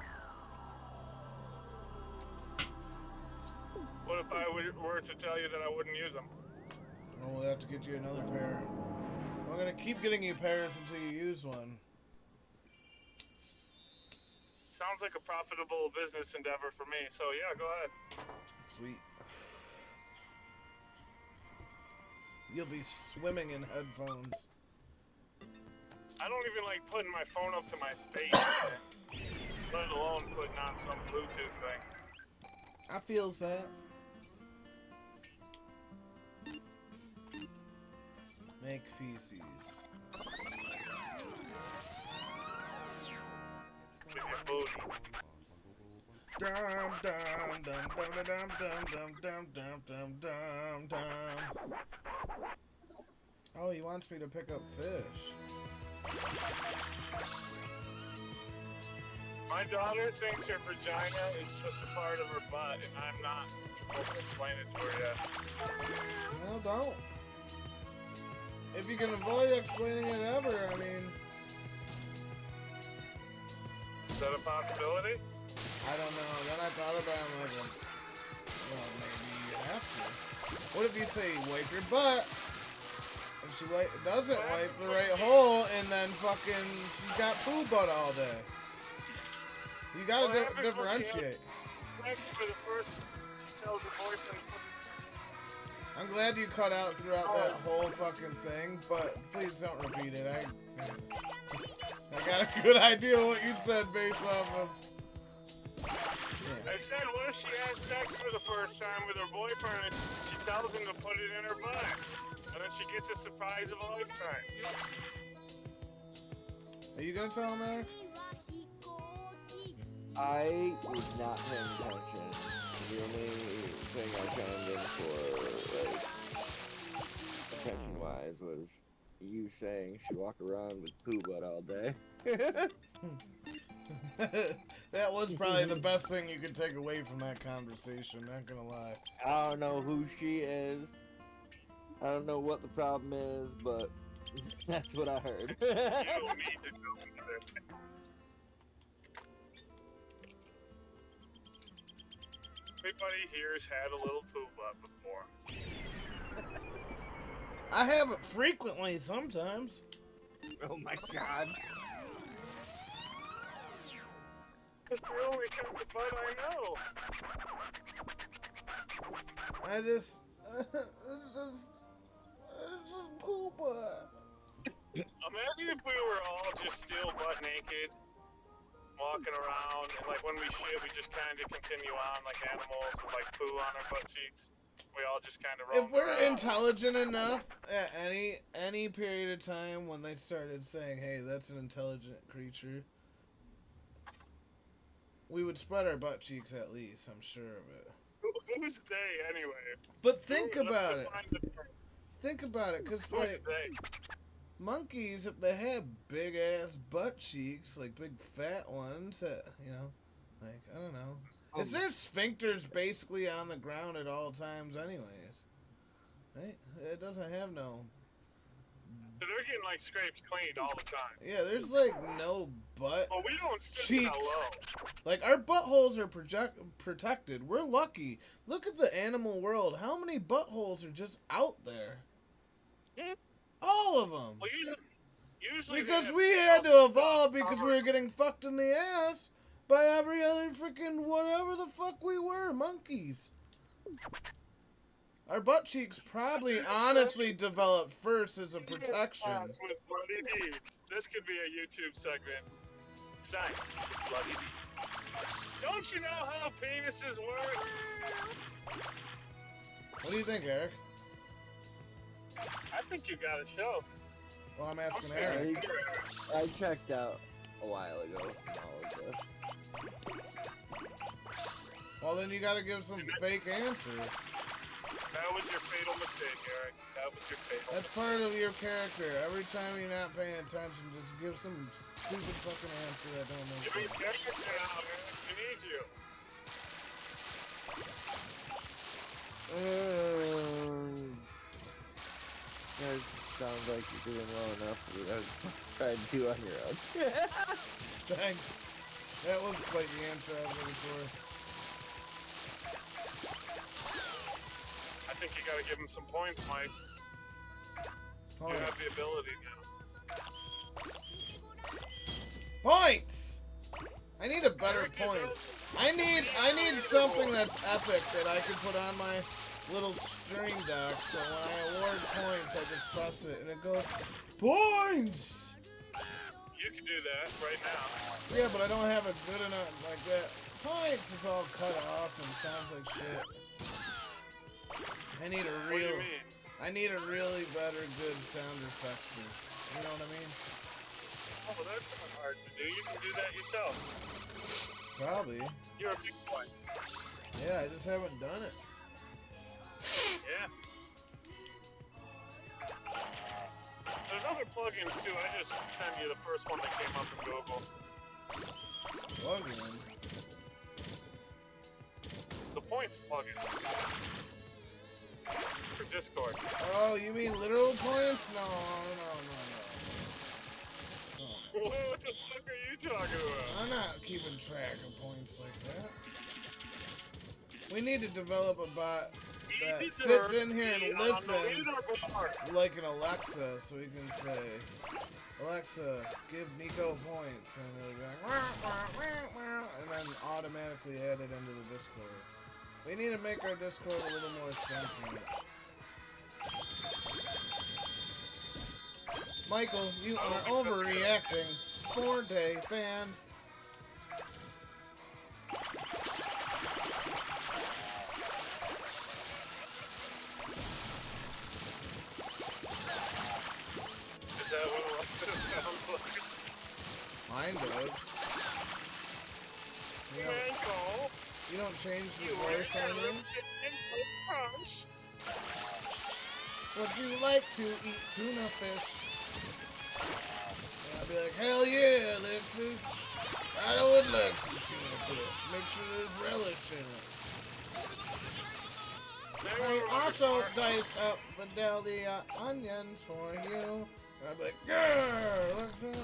What if I were to tell you that I wouldn't use them? Well, we'll have to get you another pair. I'm gonna keep getting you pairs until you use one. Sounds like a profitable business endeavor for me, so yeah, go ahead. Sweet. You'll be swimming in headphones. I don't even like putting my phone up to my face, let alone putting on some Bluetooth thing. I feels that. Make feces. With your booty. Dum dum dum dum dum dum dum dum dum dum dum. Oh, he wants me to pick up fish. My daughter thinks her vagina is just a part of her butt, and I'm not supposed to explain it to her yet. Well, don't. If you can avoid explaining it ever, I mean... Is that a possibility? I don't know. Then I thought about it, I'm like, well, maybe you have to. What if you say, wipe your butt, and she doesn't wipe the right hole, and then fucking she's got poo butt all day? You gotta What happens when she differentiate. Next, for the first, she tells her boyfriend, I'm glad you cut out throughout that whole fucking thing, but please don't repeat it. I I got a good idea what you said based off of. I said, what if she has sex for the first time with her boyfriend and she tells him to put it in her butt? And then she gets a surprise of a lifetime. Are you gonna tell him, Eric? I was not paying attention. The only thing I chimed in for, like, attention-wise was you saying she walk around with poo butt all day. That was probably the best thing you could take away from that conversation, not gonna lie. I don't know who she is. I don't know what the problem is, but that's what I heard. You don't need to know either. Everybody here's had a little poo butt before. I have it frequently sometimes. Oh my god. It's the only kind of butt I know. I just it's a poo butt. Imagine if we were all just still butt naked, walking around, and like when we shit, we just kind of continue on like animals with like poo on our butt cheeks. We all just kind of roam If we're around. intelligent enough at any period of time when they started saying, "Hey, that's an intelligent creature," we would spread our butt cheeks at least. I'm sure of it. Who's they anyway? But think Let's about it. define the term. Think about it, cause Who's like they? monkeys, if they have big ass butt cheeks, like big fat ones, you know, like I don't know. Is their sphincters basically on the ground at all times, anyways? Right? It doesn't have no. So they're getting like scraped cleaned all the time. Yeah, there's like no butt. Well, we don't sit Cheeks. that low. Like our buttholes are protected. We're lucky. Look at the animal world. How many buttholes are just out there? All of them. Well, usually they Because have we had tails to and evolve stuff because we covered. were getting fucked in the ass by every other freaking whatever the fuck we were, monkeys. Our butt cheeks probably honestly developed first as a protection. Science with Bloody D. This could be a YouTube segment. Science with Bloody D. Don't you know how penises work? What do you think, Eric? I think you got a show. Well, I'm asking I'm Eric. I checked out a while ago from all of this. Well, then you gotta give some fake answer. That was your fatal mistake, Eric. That was your fatal That's mistake. part of your character. Every time you're not paying attention, just give some stupid fucking answer that don't make Give me sense. your now, man. We need you. That sounds like you're doing well enough for what I was trying to do on your own. Thanks. That was quite the answer I was looking for. I think you gotta give him some points, Mike. You have the ability now. Points! I need a better Eric is points. a- I need something that's epic that I can put on my little string dock, so when I award points, I just press it and it goes, points! You can do that right now. Yeah, but I don't have it good enough like that. Points is all cut off and sounds like shit. I need a What do you real, mean? I need a really better good sound effector. You know what I mean? Oh, well, that's not hard to do. You can do that yourself. Probably. You're a big boy. Yeah, I just haven't done it. Yeah. There's other plugins too. I just sent you the first one that came up in Google. Plug in. The points plugin. For Discord. Oh, you mean literal points? No. What the fuck are you talking about? I'm not keeping track of points like that. We need to develop a bot that sits in here and listens like an Alexa, so we can say, Alexa, give Nico points, and it'll be like, wah, wah, wah, wah, and then automatically add it into the Discord. We need to make our Discord a little more sentient. Michael, you are overreacting. 4-day ban. Is that what Alexa sounds like? Mine does. Michael, You don't change the you voice are on you? crunch. Would you like to eat tuna fish? And I'd be like, hell yeah, Alexa. I would like some tuna fish. Make sure there's relish in it. I also diced up Vidalia onions for you. And I'd be like, yeah, Alexa.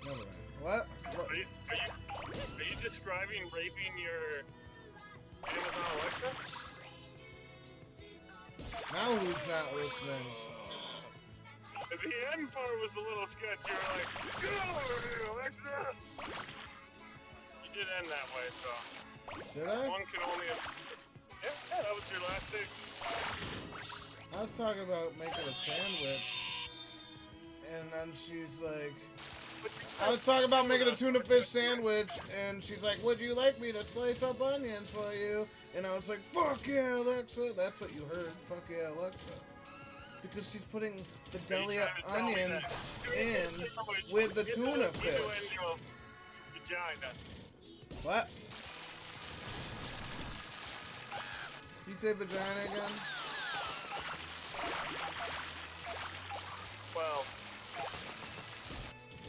Never mind. What? Are you describing raping your Amazon Alexa? Now who's not listening? The end part was a little sketchy. You were like, "Get over here, Alexa!" You did end that way, so Did I? one can only. Yeah, that was your last statement. I was talking about making a sandwich. And then she's like, I was talking about making a tuna fish sandwich, and she's like, would you like me to slice up onions for you? And I was like, fuck yeah, Alexa. That's what you heard, fuck yeah, Alexa. Because she's putting the Vidalia onions in with the tuna fish. Vagina. What? You say vagina again? Well,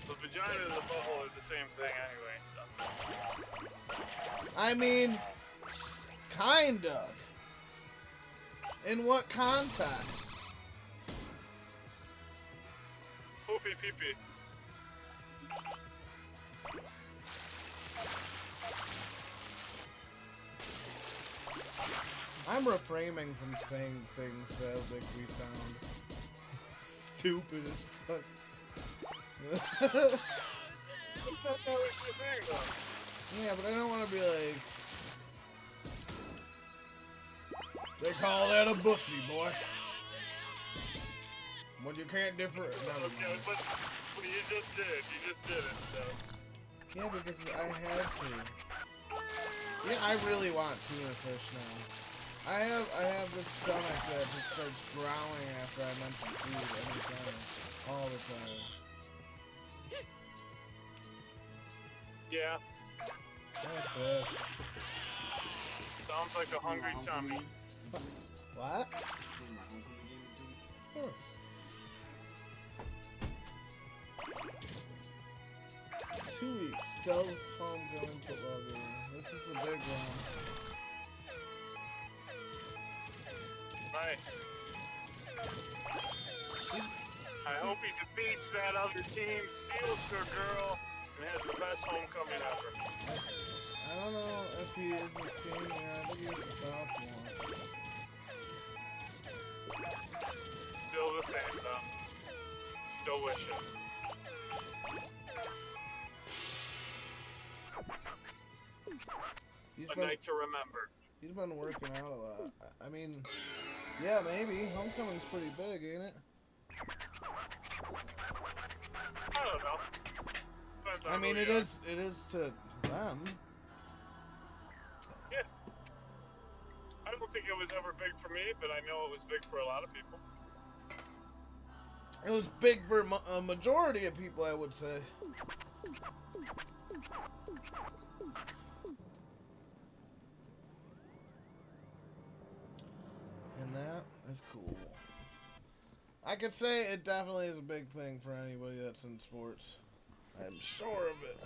the vagina and the butthole are the same thing anyway, so. I mean, kind of. In what context? Poopy pee pee. I'm refraining from saying things that make me sound stupid as fuck. I thought that was the thing, though. Yeah, but I don't want to be like... They call that a bussy, boy. When you can't differ... Never Okay, mind. but you just did. You just did it, so. Yeah, because I had to. Yeah, I really want tuna fish now. I have this stomach that just starts growling after I mention food every time. All the time. Yeah, That's it. sounds like a hungry tummy. What? Of course. Two weeks. Dell's homegoing football game. This is the big one. Nice. He's, I hope he defeats that other team, steals their girl, and has the best homecoming ever. I don't know if he is a senior. I think he's a sophomore. Still the same, though. Still wishing. He's A been, night to remember. he's been working out a lot. I mean, yeah, maybe. Homecoming's pretty big, ain't it? I don't know. Depends on I mean, who it you are. is to them. Yeah. I don't think it was ever big for me, but I know it was big for a lot of people. It was big for a majority of people, I would say. And that is cool. I could say it definitely is a big thing for anybody that's in sports. I'm sure of it.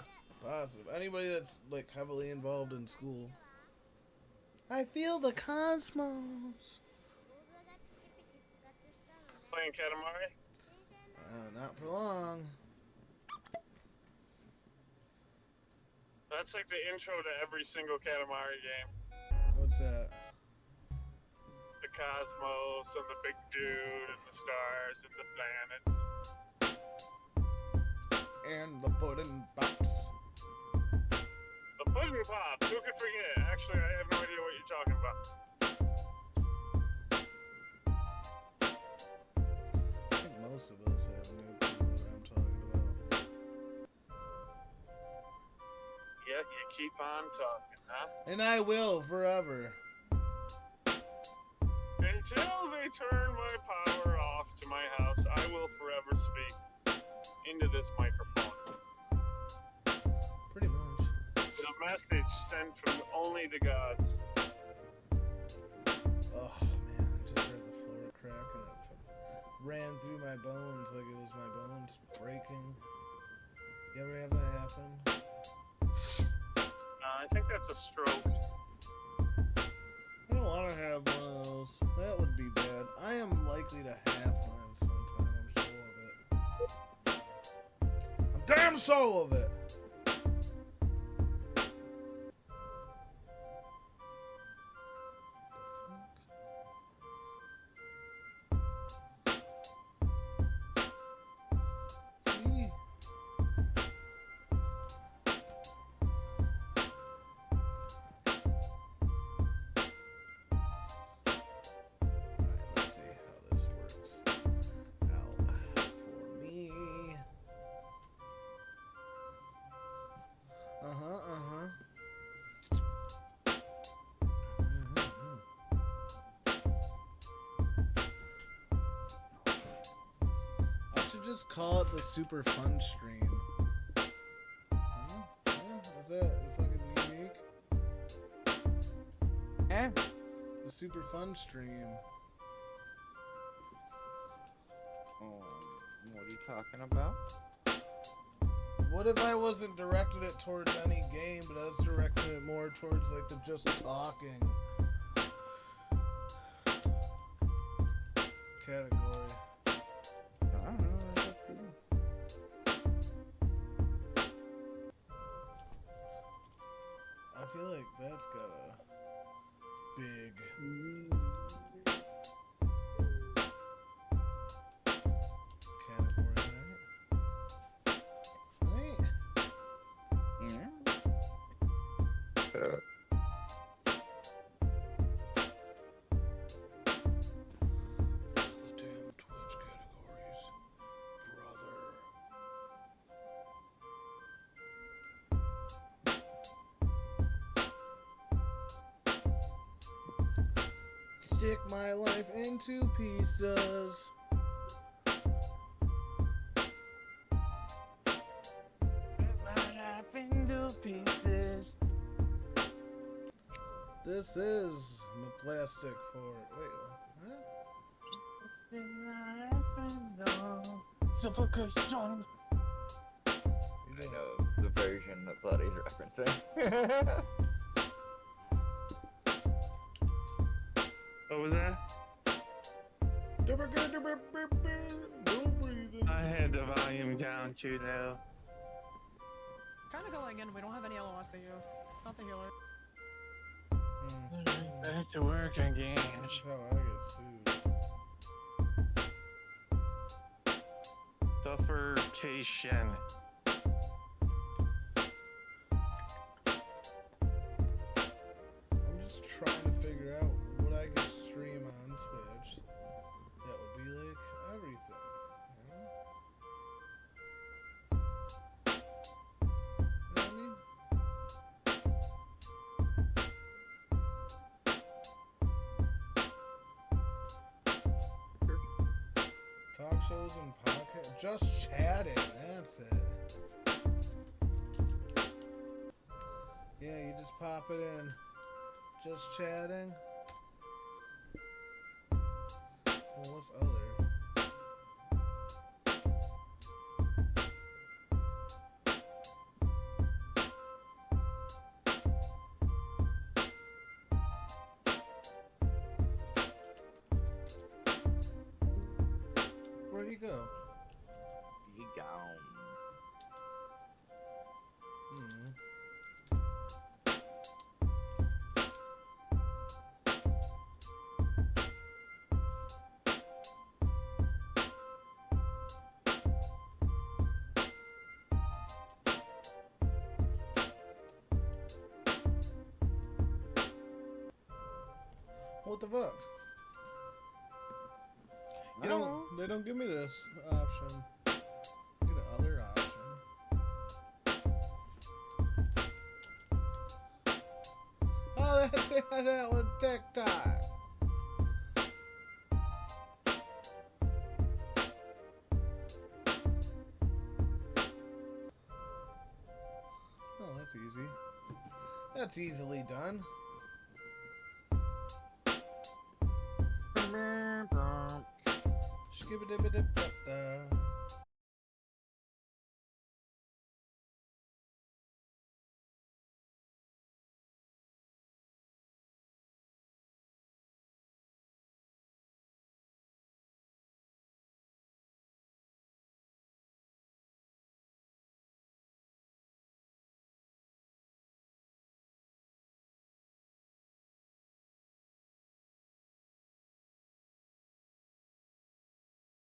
Positive. Anybody that's like heavily involved in school. I feel the cosmos. Playing Katamari? Not for long. That's like the intro to every single Katamari game. What's that? The cosmos and the big dude and the stars and the planets. And the pudding pops. The pudding pops, who could forget? Actually, I have no idea what you're talking about. most of us have no clue what I'm talking about. Yet you keep on talking, huh? And I will forever. Until they turn my power off to my house, I will forever speak into this microphone. Pretty much. A message sent from only the gods. Oh man, I just heard the floor crack and it ran through my bones like it was my bones breaking. You ever have that happen? I think that's a stroke. I don't want to have one of those. That would be bad. I am likely to have one sometime. I'm sure of it. I'm damn sure of it. Gee. Alright, let's see how this works out for me. I should just call it the Super Fun Stream. Huh? Yeah, is that fucking unique? Eh? The Super Fun Stream. What are you talking about? What if I wasn't directed it towards any game, but I was directing it more towards like the just talking category? I don't know. That's up to you. I feel like that's got a big category, right? Right? Yeah. The damn Twitch categories, brother. Stick my life into pieces. This is my plastic fort. Wait, what? Suffocation. You I doing? know the version that Bloodie's referencing. What was that? No breathing. I had the volume down too low. Kind of going in. We don't have any LOSAU. It's not the healer. Back to work again. This is how I get sued. Suffocation. I'm just trying to figure out what I could stream on Twitch that would be like everything. You know? You know what I mean? Talk shows and podcasts. Just chatting. That's it. Yeah, you just pop it in. Just chatting. Well, what's other? Where'd he go? You gone. Hmm. What the fuck? You don't. They don't give me this option. Get the other option. Oh, that was TikTok. Oh, that's easy. That's easily done. Skibidi-bidi-bidi-da.